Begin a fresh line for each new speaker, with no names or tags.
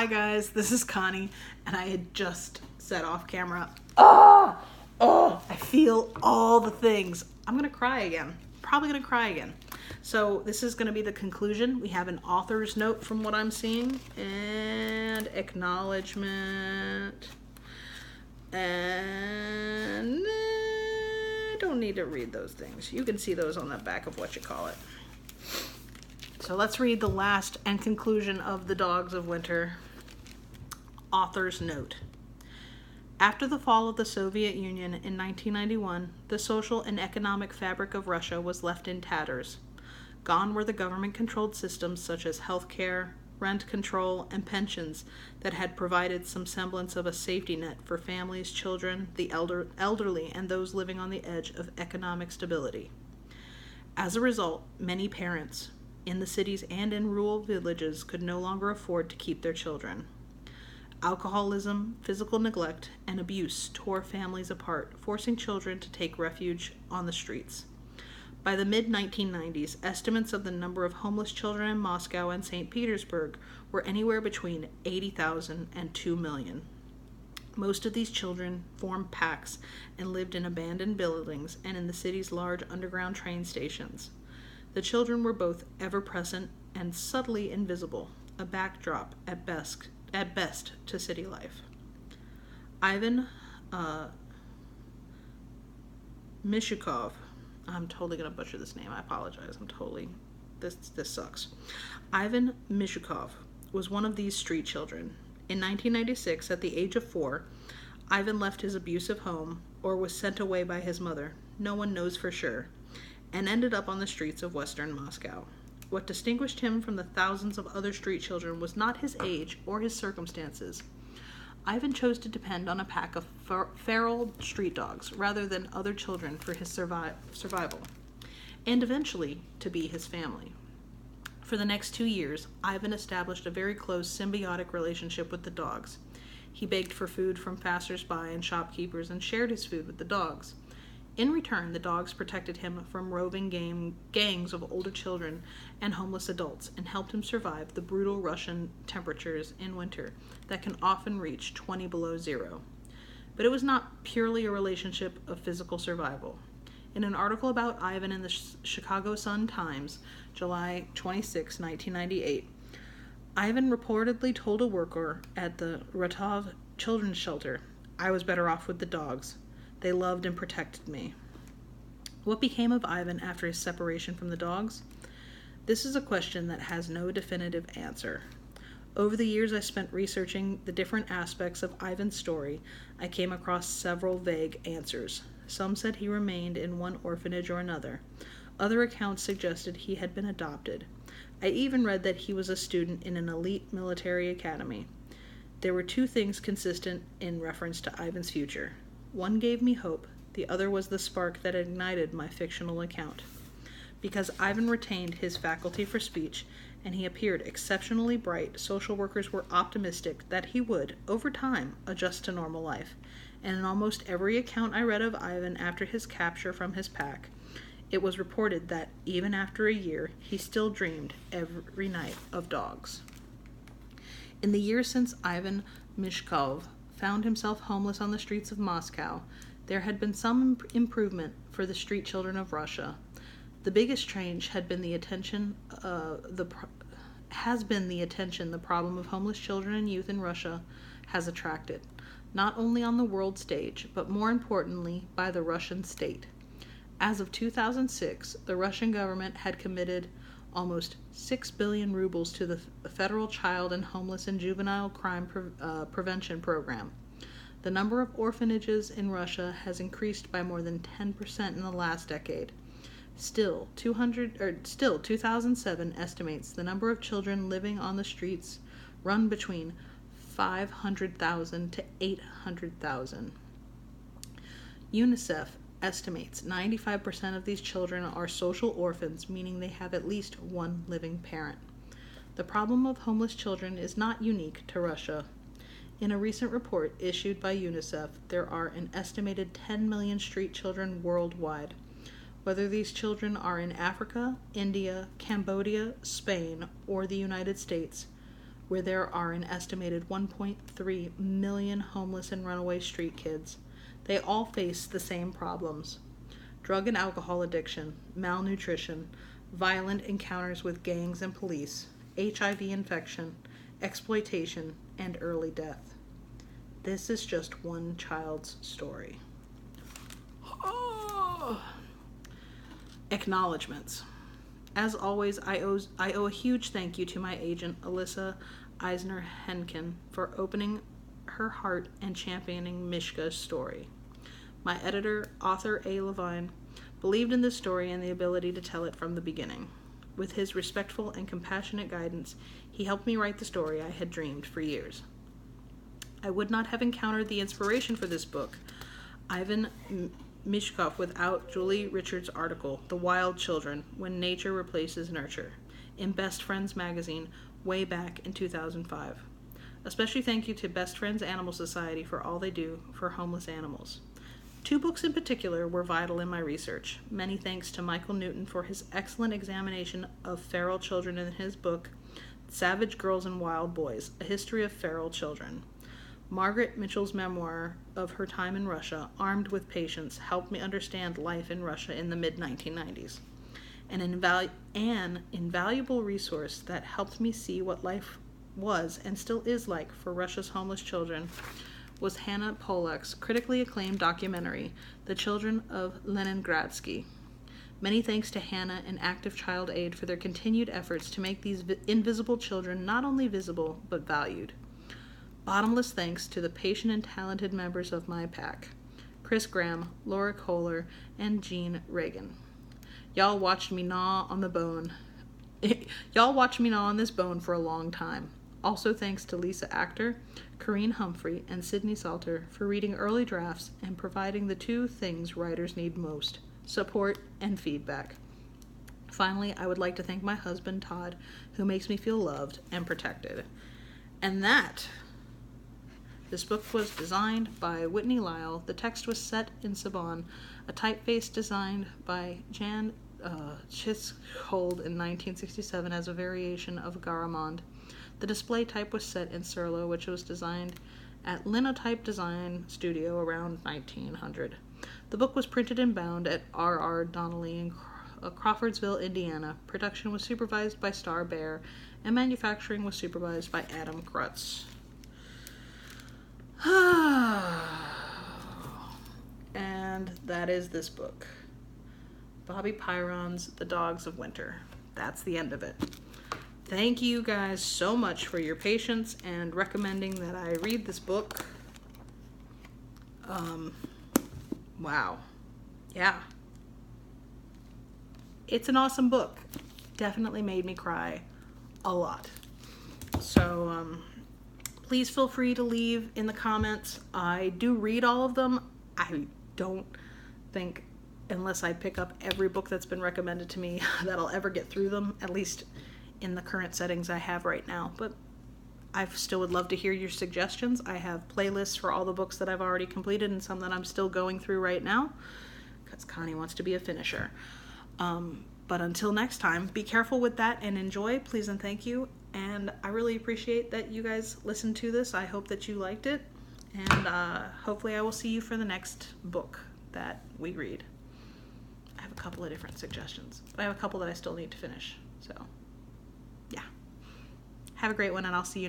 Hi guys, this is Connie, and I had just set off camera. I feel all the things. I'm gonna cry again. Probably gonna cry again. So this is gonna be the conclusion. We have an author's note from what I'm seeing, and acknowledgement, and I don't need to read those things. You can see those on the back of what you call it. So let's read the last and conclusion of The Dogs of Winter. Author's note. After the fall of the Soviet Union in 1991, the social and economic fabric of Russia was left in tatters. Gone were the government-controlled systems such as healthcare, rent control, and pensions that had provided some semblance of a safety net for families, children, the elderly, and those living on the edge of economic stability. As a result, many parents, in the cities and in rural villages, could no longer afford to keep their children. Alcoholism, physical neglect, and abuse tore families apart, forcing children to take refuge on the streets. By the mid-1990s, estimates of the number of homeless children in Moscow and St. Petersburg were anywhere between 80,000 and 2 million. Most of these children formed packs and lived in abandoned buildings and in the city's large underground train stations. The children were both ever-present and subtly invisible, a backdrop at best to city life. Ivan Mishukov, I'm totally going to butcher this name, I apologize, this sucks. Ivan Mishukov was one of these street children. In 1996, at the age of 4, Ivan left his abusive home, or was sent away by his mother, no one knows for sure, and ended up on the streets of western Moscow. What distinguished him from the thousands of other street children was not his age or his circumstances. Ivan chose to depend on a pack of feral street dogs rather than other children for his survival, and eventually to be his family. For the next 2 years, Ivan established a very close symbiotic relationship with the dogs. He begged for food from passers-by and shopkeepers and shared his food with the dogs. In return, the dogs protected him from roving gangs of older children and homeless adults and helped him survive the brutal Russian temperatures in winter that can often reach 20 below zero. But it was not purely a relationship of physical survival. In an article about Ivan in the Chicago Sun-Times, July 26, 1998, Ivan reportedly told a worker at the Ratov Children's Shelter, "I was better off with the dogs. They loved and protected me." What became of Ivan after his separation from the dogs? This is a question that has no definitive answer. Over the years I spent researching the different aspects of Ivan's story, I came across several vague answers. Some said he remained in one orphanage or another. Other accounts suggested he had been adopted. I even read that he was a student in an elite military academy. There were two things consistent in reference to Ivan's future. One gave me hope, the other was the spark that ignited my fictional account. Because Ivan retained his faculty for speech, and he appeared exceptionally bright, social workers were optimistic that he would, over time, adjust to normal life. And in almost every account I read of Ivan after his capture from his pack, it was reported that, even after a year, he still dreamed every night of dogs. In the years since Ivan Mishkov found himself homeless on the streets of Moscow, there had been some improvement for the street children of Russia. The biggest change had been the attention the problem of homeless children and youth in Russia has attracted, not only on the world stage, but more importantly by the Russian state. As of 2006, the Russian government had committed almost 6 billion rubles to the Federal Child and Homeless and Juvenile Crime Prevention Program. The number of orphanages in Russia has increased by more than 10% in the last decade. Still, 2007 estimates the number of children living on the streets run between 500,000 to 800,000. UNICEF estimates 95% of these children are social orphans, meaning they have at least one living parent. The problem of homeless children is not unique to Russia. In a recent report issued by UNICEF, there are an estimated 10 million street children worldwide. Whether these children are in Africa, India, Cambodia, Spain, or the United States, where there are an estimated 1.3 million homeless and runaway street kids. They all face the same problems: drug and alcohol addiction, malnutrition, violent encounters with gangs and police, HIV infection, exploitation, and early death. This is just one child's story. Oh. Acknowledgements. As always, I owe a huge thank you to my agent, Alyssa Eisner-Henkin, for opening her heart and championing Mishka's story. My editor, author A. Levine, believed in this story and the ability to tell it from the beginning. With his respectful and compassionate guidance, he helped me write the story I had dreamed for years. I would not have encountered the inspiration for this book, Ivan Mishkov, without Julie Richards' article, The Wild Children, When Nature Replaces Nurture, in Best Friends magazine way back in 2005. A special thank you to Best Friends Animal Society for all they do for homeless animals. 2 books in particular were vital in my research. Many thanks to Michael Newton for his excellent examination of feral children in his book, Savage Girls and Wild Boys, A History of Feral Children. Margaret Mitchell's memoir of her time in Russia, Armed with Patience, helped me understand life in Russia in the mid-1990s. An invaluable resource that helped me see what life was and still is like for Russia's homeless children was Hannah Polak's critically acclaimed documentary, The Children of Leningradsky. Many thanks to Hannah and Active Child Aid for their continued efforts to make these invisible children not only visible, but valued. Bottomless thanks to the patient and talented members of my pack, Chris Graham, Laura Kohler, and Jean Reagan. Y'all watched me gnaw on this bone for a long time. Also thanks to Lisa Actor, Corrine Humphrey, and Sydney Salter for reading early drafts and providing the 2 things writers need most: support and feedback. Finally, I would like to thank my husband, Todd, who makes me feel loved and protected. And this book was designed by Whitney Lyle. The text was set in Saban, a typeface designed by Jan Chishold in 1967 as a variation of Garamond. The display type was set in Surlo, which was designed at Linotype Design Studio around 1900. The book was printed and bound at R.R. Donnelly in Crawfordsville, Indiana. Production was supervised by Star Bear, and manufacturing was supervised by Adam Krutz. And that is this book. Bobby Pyron's The Dogs of Winter. That's the end of it. Thank you guys so much for your patience and recommending that I read this book. Wow. Yeah. It's an awesome book. Definitely made me cry a lot. So, please feel free to leave in the comments. I do read all of them. I don't think, unless I pick up every book that's been recommended to me, that I'll ever get through them, at least in the current settings I have right now. But I still would love to hear your suggestions. I have playlists for all the books that I've already completed and some that I'm still going through right now, because Connie wants to be a finisher. But until next time, be careful with that and enjoy, please and thank you. And I really appreciate that you guys listened to this. I hope that you liked it. And hopefully I will see you for the next book that we read. I have a couple of different suggestions, but I have a couple that I still need to finish. So, yeah. Have a great one, and I'll see you next time.